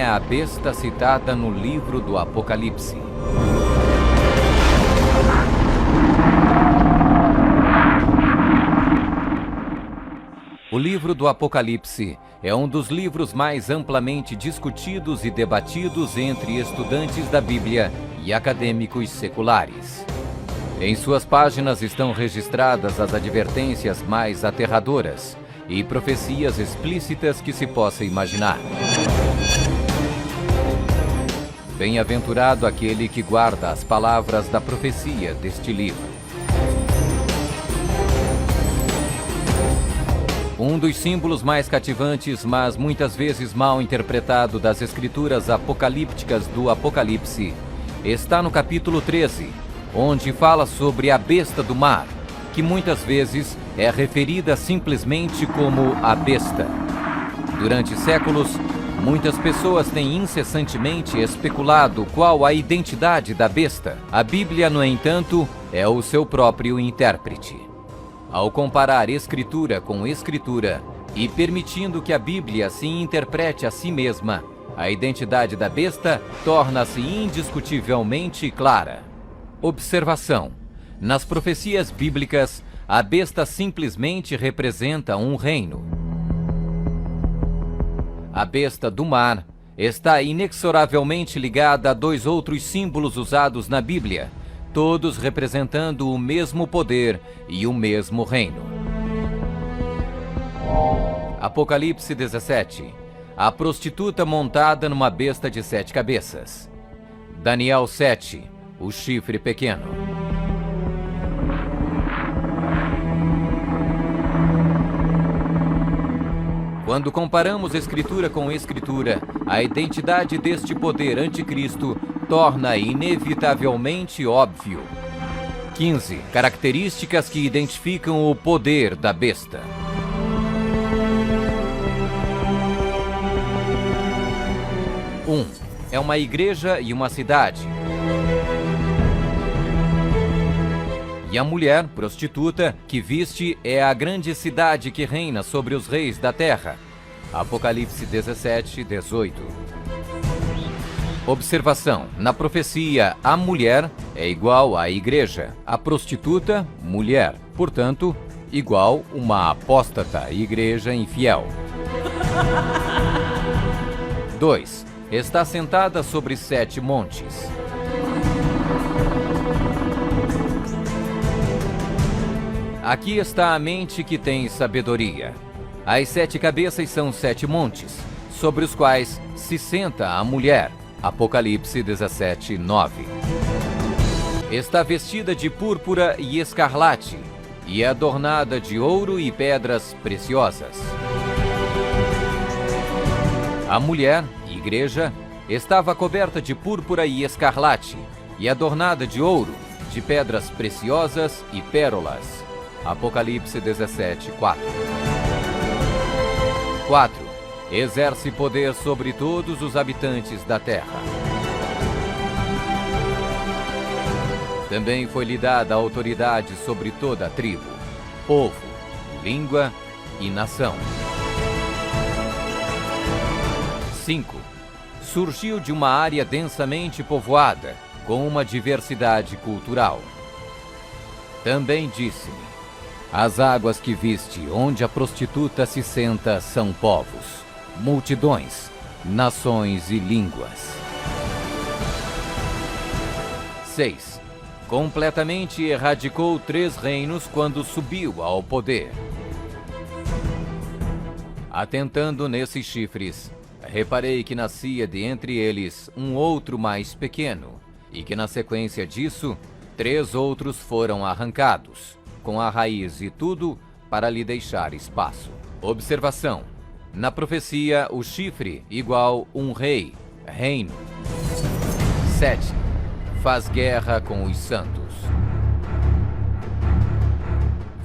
a besta citada no livro do Apocalipse? O livro do Apocalipse é um dos livros mais amplamente discutidos e debatidos entre estudantes da Bíblia e acadêmicos seculares. Em suas páginas estão registradas as advertências mais aterradoras e profecias explícitas que se possa imaginar. Bem-aventurado aquele que guarda as palavras da profecia deste livro. Um dos símbolos mais cativantes, mas muitas vezes mal interpretado das escrituras apocalípticas do Apocalipse, está no capítulo 13, onde fala sobre a besta do mar, que muitas vezes é referida simplesmente como a besta. Durante séculos, muitas pessoas têm incessantemente especulado qual a identidade da besta. A Bíblia, no entanto, é o seu próprio intérprete. Ao comparar Escritura com Escritura e permitindo que a Bíblia se interprete a si mesma, a identidade da besta torna-se indiscutivelmente clara. Observação: nas profecias bíblicas, a besta simplesmente representa um reino. A besta do mar está inexoravelmente ligada a dois outros símbolos usados na Bíblia, todos representando o mesmo poder e o mesmo reino. Apocalipse 17. A prostituta montada numa besta de 7 cabeças. Daniel 7. O chifre pequeno. Quando comparamos Escritura com Escritura, a identidade deste poder anticristo torna inevitavelmente óbvio. 15. Características que identificam o poder da besta. 1. É uma igreja e uma cidade. E a mulher, prostituta, que viste é a grande cidade que reina sobre os reis da terra. Apocalipse 17, 18. Observação: na profecia, a mulher é igual à igreja, a prostituta, mulher, portanto, igual uma apóstata, igreja infiel. 2. Está sentada sobre 7 montes. Aqui está a mente que tem sabedoria. As 7 cabeças são 7 montes, sobre os quais se senta a mulher. Apocalipse 17, 9. Está vestida de púrpura e escarlate, e é adornada de ouro e pedras preciosas. A mulher, igreja, estava coberta de púrpura e escarlate, e adornada de ouro, de pedras preciosas e pérolas. Apocalipse 17, 4. 4. Exerce poder sobre todos os habitantes da terra. Também foi-lhe dada autoridade sobre toda a tribo, povo, língua e nação. 5. Surgiu de uma área densamente povoada, com uma diversidade cultural. Também disse-me: as águas que viste, onde a prostituta se senta, são povos, multidões, nações e línguas. 6. Completamente erradicou 3 reinos quando subiu ao poder. Atentando nesses chifres, reparei que nascia de entre eles um outro mais pequeno, e que na sequência disso, 3 outros foram arrancados, com a raiz e tudo, para lhe deixar espaço. Observação: na profecia, o chifre igual um rei, reino. 7. Faz guerra com os santos.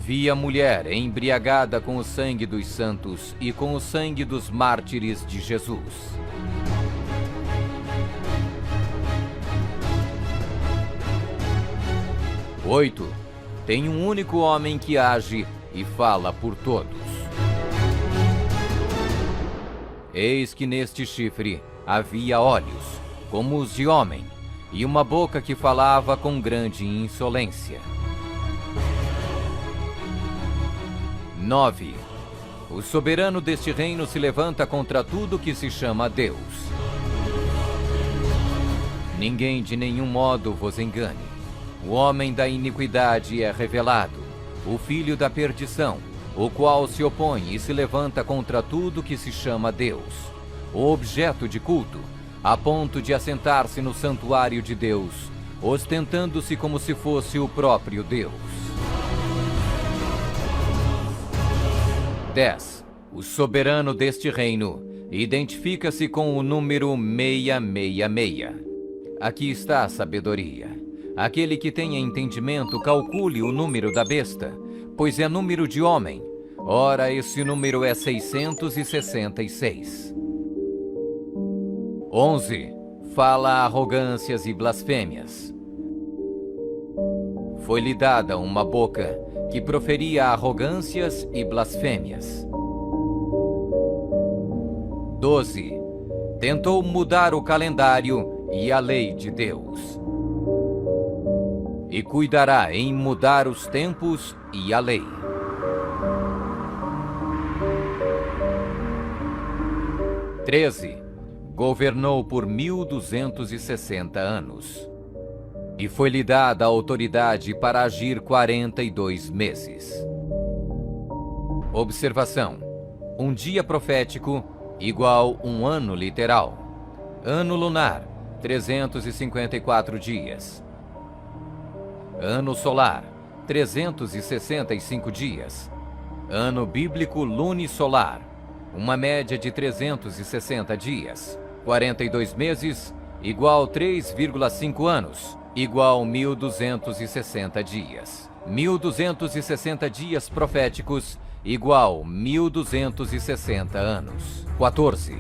Vi a mulher embriagada com o sangue dos santos e com o sangue dos mártires de Jesus. 8. Tem um único homem que age e fala por todos. Eis que neste chifre havia olhos, como os de homem, e uma boca que falava com grande insolência. 9. O soberano deste reino se levanta contra tudo que se chama Deus. Ninguém de nenhum modo vos engane. O homem da iniquidade é revelado, o filho da perdição, o qual se opõe e se levanta contra tudo que se chama Deus, o objeto de culto, a ponto de assentar-se no santuário de Deus, ostentando-se como se fosse o próprio Deus. 10. O soberano deste reino identifica-se com o número 666. Aqui está a sabedoria. Aquele que tenha entendimento, calcule o número da besta, pois é número de homem. Ora, esse número é 666. 11. Fala arrogâncias e blasfêmias. Foi-lhe dada uma boca que proferia arrogâncias e blasfêmias. 12. Tentou mudar o calendário e a lei de Deus. E cuidará em mudar os tempos e a lei. 13. Governou por 1260 anos. E foi-lhe dada a autoridade para agir 42 meses. Observação: um dia profético igual um ano literal. Ano lunar, 354 dias. Ano solar, 365 dias. Ano bíblico lunisolar, uma média de 360 dias. 42 meses, igual 3,5 anos, igual 1260 dias. 1260 dias proféticos, igual 1260 anos. 14.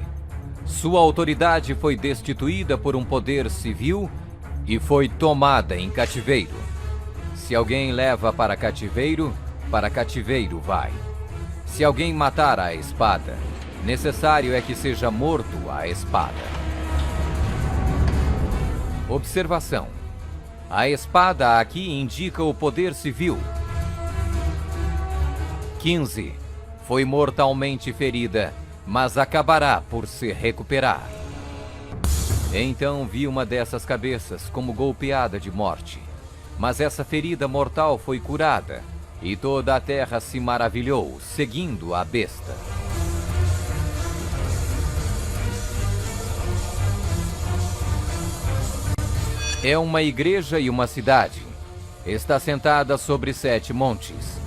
Sua autoridade foi destituída por um poder civil e foi tomada em cativeiro. Se alguém leva para cativeiro vai. Se alguém matar à espada, necessário é que seja morto à espada. Observação: a espada aqui indica o poder civil. 15. Foi mortalmente ferida, mas acabará por se recuperar. Então vi uma dessas cabeças como golpeada de morte. Mas essa ferida mortal foi curada, e toda a terra se maravilhou, seguindo a besta. É uma igreja e uma cidade. Está sentada sobre 7 montes.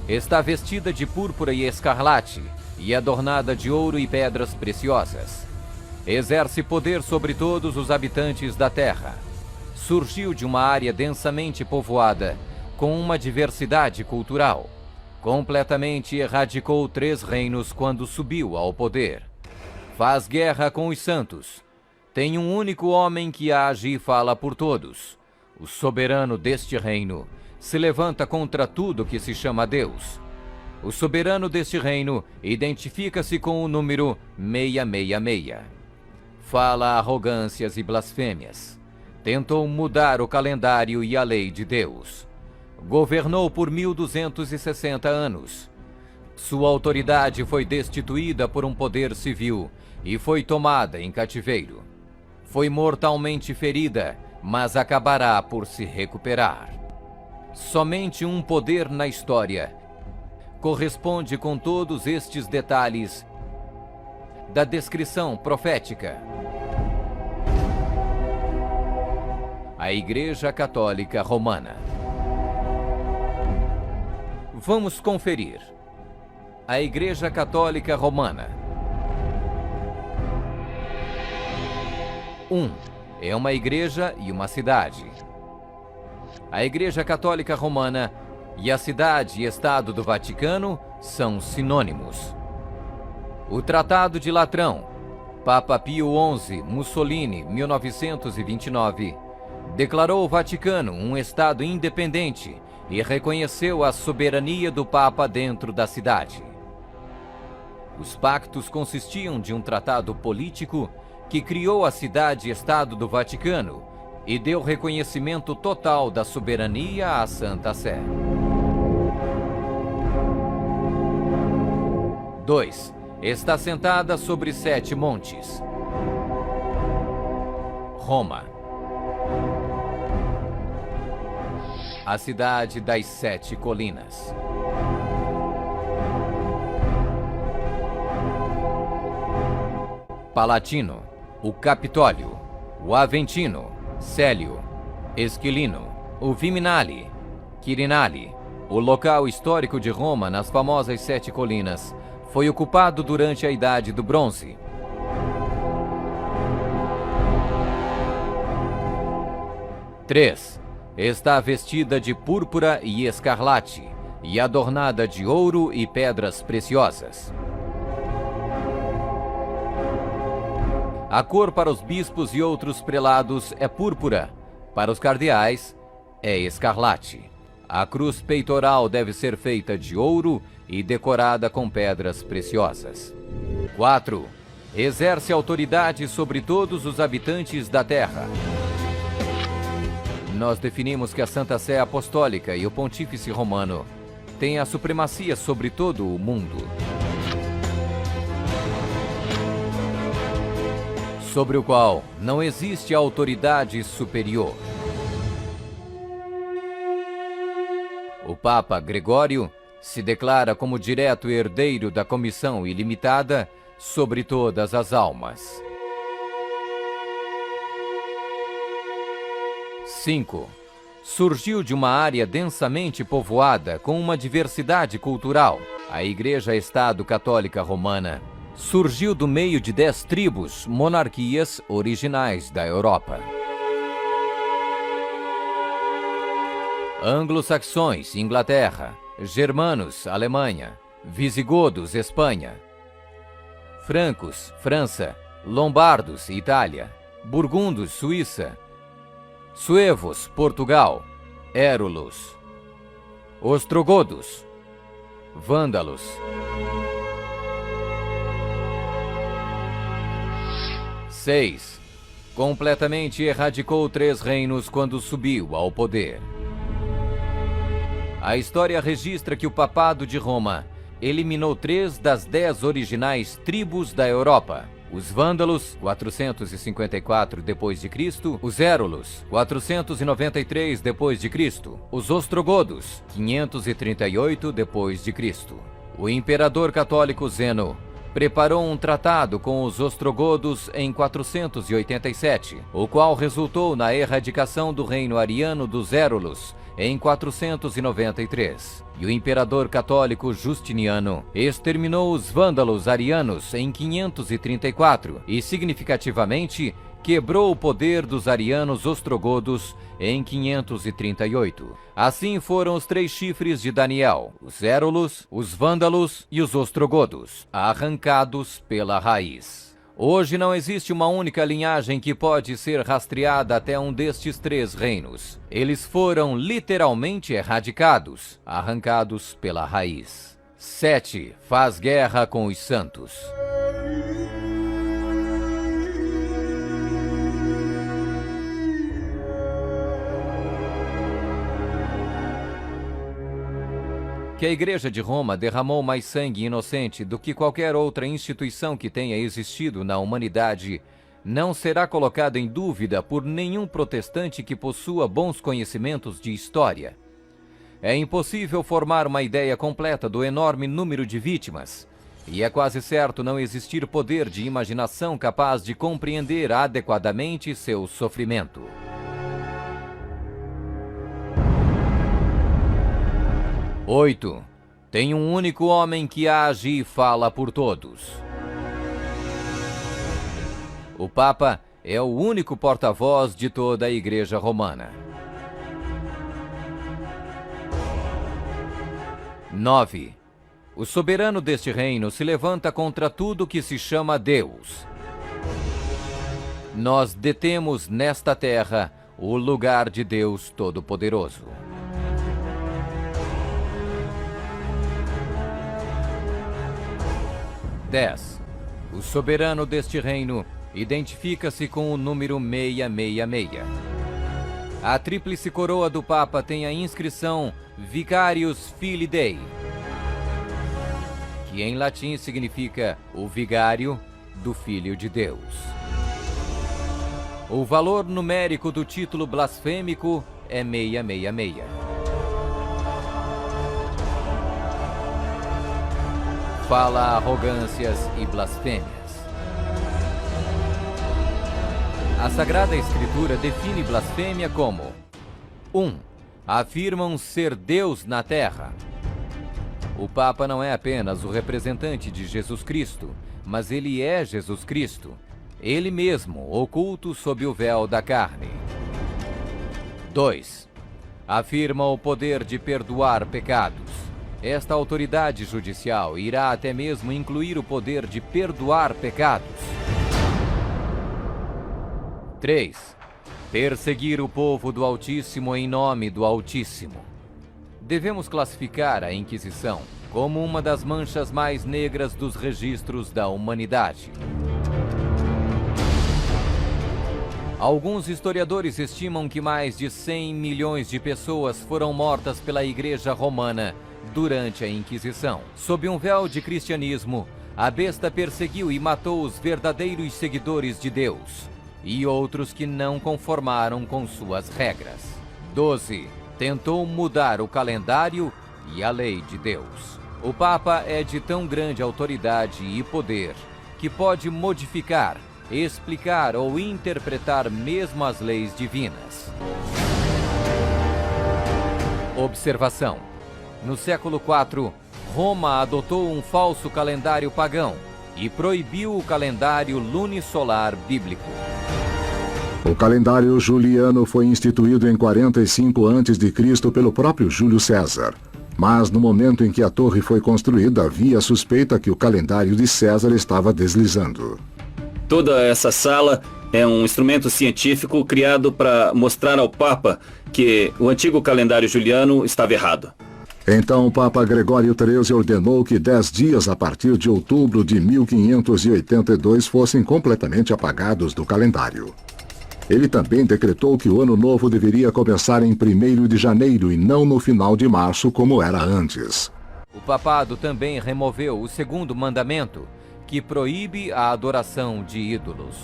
Está vestida de púrpura e escarlate, e adornada de ouro e pedras preciosas. Exerce poder sobre todos os habitantes da terra. Surgiu de uma área densamente povoada, com uma diversidade cultural. Completamente erradicou 3 reinos quando subiu ao poder. Faz guerra com os santos. Tem um único homem que age e fala por todos. O soberano deste reino se levanta contra tudo que se chama Deus. O soberano deste reino identifica-se com o número 666. Fala arrogâncias e blasfêmias. Tentou mudar o calendário e a lei de Deus. Governou por 1260 anos. Sua autoridade foi destituída por um poder civil e foi tomada em cativeiro. Foi mortalmente ferida, mas acabará por se recuperar. Somente um poder na história corresponde com todos estes detalhes da descrição profética. A Igreja Católica Romana. Vamos conferir. A Igreja Católica Romana. 1. É uma igreja e uma cidade. A Igreja Católica Romana e a cidade e Estado do Vaticano são sinônimos. O Tratado de Latrão, Papa Pio XI, Mussolini, 1929, declarou o Vaticano um Estado independente e reconheceu a soberania do Papa dentro da cidade. Os pactos consistiam de um tratado político que criou a cidade-estado do Vaticano e deu reconhecimento total da soberania à Santa Sé. 2. Está sentada sobre 7 montes. Roma. A cidade das 7 colinas. Palatino, o Capitólio, o Aventino, Célio, Esquilino, o Viminale, Quirinale. O local histórico de Roma nas famosas 7 colinas foi ocupado durante a Idade do Bronze. Três. Está vestida de púrpura e escarlate e adornada de ouro e pedras preciosas. A cor para os bispos e outros prelados é púrpura, para os cardeais é escarlate. A cruz peitoral deve ser feita de ouro e decorada com pedras preciosas. 4. Exerce autoridade sobre todos os habitantes da terra. Nós definimos que a Santa Sé Apostólica e o Pontífice Romano têm a supremacia sobre todo o mundo, sobre o qual não existe autoridade superior. O Papa Gregório se declara como direto herdeiro da comissão ilimitada sobre todas as almas. 5. Surgiu de uma área densamente povoada com uma diversidade cultural. A Igreja-Estado Católica Romana surgiu do meio de 10 tribos, monarquias originais da Europa. Anglo-saxões, Inglaterra. Germanos, Alemanha. Visigodos, Espanha. Francos, França. Lombardos, Itália. Burgundos, Suíça. Suevos, Portugal. Érulos. Ostrogodos. Vândalos. 6. Completamente erradicou 3 reinos quando subiu ao poder. A história registra que o Papado de Roma eliminou 3 das 10 originais tribos da Europa. Os Vândalos, 454 d.C., os Érulos, 493 d.C., os Ostrogodos, 538 d.C. O imperador católico Zeno preparou um tratado com os ostrogodos em 487, o qual resultou na erradicação do reino ariano dos Érulos em 493. E o imperador católico Justiniano exterminou os vândalos arianos em 534 e, significativamente, quebrou o poder dos arianos ostrogodos em 538. Assim foram os 3 chifres de Daniel, os Érulos, os Vândalos e os Ostrogodos, arrancados pela raiz. Hoje não existe uma única linhagem que pode ser rastreada até um destes 3 reinos. Eles foram literalmente erradicados, arrancados pela raiz. 7. Faz guerra com os santos. Que a Igreja de Roma derramou mais sangue inocente do que qualquer outra instituição que tenha existido na humanidade não será colocada em dúvida por nenhum protestante que possua bons conhecimentos de história. É impossível formar uma ideia completa do enorme número de vítimas, e é quase certo não existir poder de imaginação capaz de compreender adequadamente seu sofrimento. 8. Tem um único homem que age e fala por todos. O Papa é o único porta-voz de toda a Igreja Romana. 9. O soberano deste reino se levanta contra tudo que se chama Deus. Nós detemos nesta terra o lugar de Deus Todo-Poderoso. 10. O soberano deste reino identifica-se com o número 666. A tríplice coroa do Papa tem a inscrição Vicarius Filii Dei, que em latim significa o vigário do Filho de Deus. O valor numérico do título blasfêmico é 666. Fala arrogâncias e blasfêmias. A Sagrada Escritura define blasfêmia como 1. Afirmam ser Deus na terra. O Papa não é apenas o representante de Jesus Cristo, mas ele é Jesus Cristo, ele mesmo oculto sob o véu da carne. 2. Afirma o poder de perdoar pecados. Esta autoridade judicial irá até mesmo incluir o poder de perdoar pecados. 3. Perseguir o povo do Altíssimo em nome do Altíssimo. Devemos classificar a Inquisição como uma das manchas mais negras dos registros da humanidade. Alguns historiadores estimam que mais de 100 milhões de pessoas foram mortas pela Igreja Romana durante a Inquisição. Sob um véu de cristianismo, a besta perseguiu e matou os verdadeiros seguidores de Deus e outros que não conformaram com suas regras. 12. Tentou mudar o calendário e a lei de Deus. O Papa é de tão grande autoridade e poder que pode modificar, explicar ou interpretar mesmo as leis divinas. Observação: no século IV, Roma adotou um falso calendário pagão e proibiu o calendário lunisolar bíblico. O calendário juliano foi instituído em 45 a.C. pelo próprio Júlio César. Mas no momento em que a torre foi construída, havia suspeita que o calendário de César estava deslizando. Toda essa sala é um instrumento científico criado para mostrar ao Papa que o antigo calendário juliano estava errado. Então o Papa Gregório XIII ordenou que 10 dias a partir de outubro de 1582 fossem completamente apagados do calendário. Ele também decretou que o ano novo deveria começar em 1º de janeiro e não no final de março, como era antes. O papado também removeu o segundo mandamento, que proíbe a adoração de ídolos.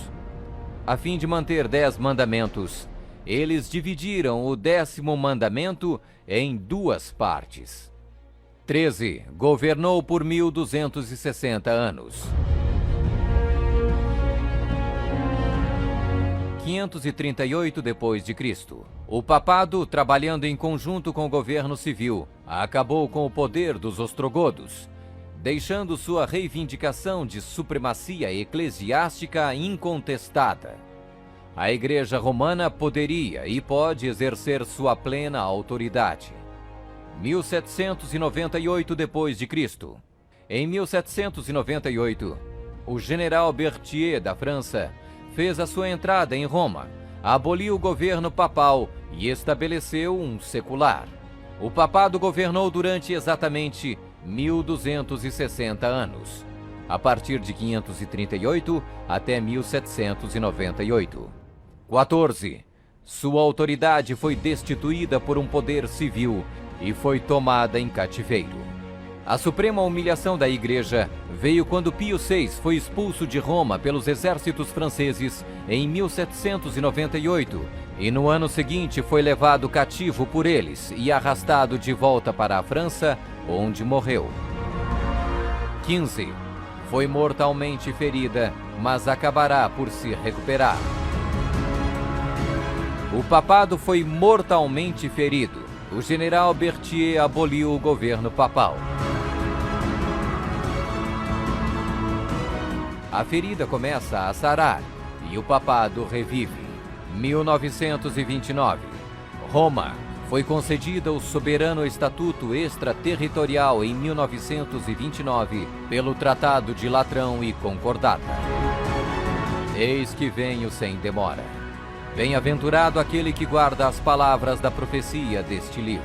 A fim de manter 10 mandamentos, eles dividiram o 10º mandamento em 2 partes. 13. Governou por 1260 anos. 538 d.C. O papado, trabalhando em conjunto com o governo civil, acabou com o poder dos ostrogodos, deixando sua reivindicação de supremacia eclesiástica incontestada. A Igreja Romana poderia e pode exercer sua plena autoridade. 1798 d.C. Em 1798, o general Berthier da França fez a sua entrada em Roma, aboliu o governo papal e estabeleceu um secular. O papado governou durante exatamente 1260 anos, a partir de 538 até 1798. 14. Sua autoridade foi destituída por um poder civil e foi tomada em cativeiro. A suprema humilhação da Igreja veio quando Pio VI foi expulso de Roma pelos exércitos franceses em 1798 e no ano seguinte foi levado cativo por eles e arrastado de volta para a França, onde morreu. 15. Foi mortalmente ferida, mas acabará por se recuperar. O papado foi mortalmente ferido. O general Berthier aboliu o governo papal. A ferida começa a sarar e o papado revive. 1929. Roma foi concedida o soberano estatuto extraterritorial em 1929 pelo Tratado de Latrão e Concordata. Eis que venho sem demora. Bem-aventurado aquele que guarda as palavras da profecia deste livro.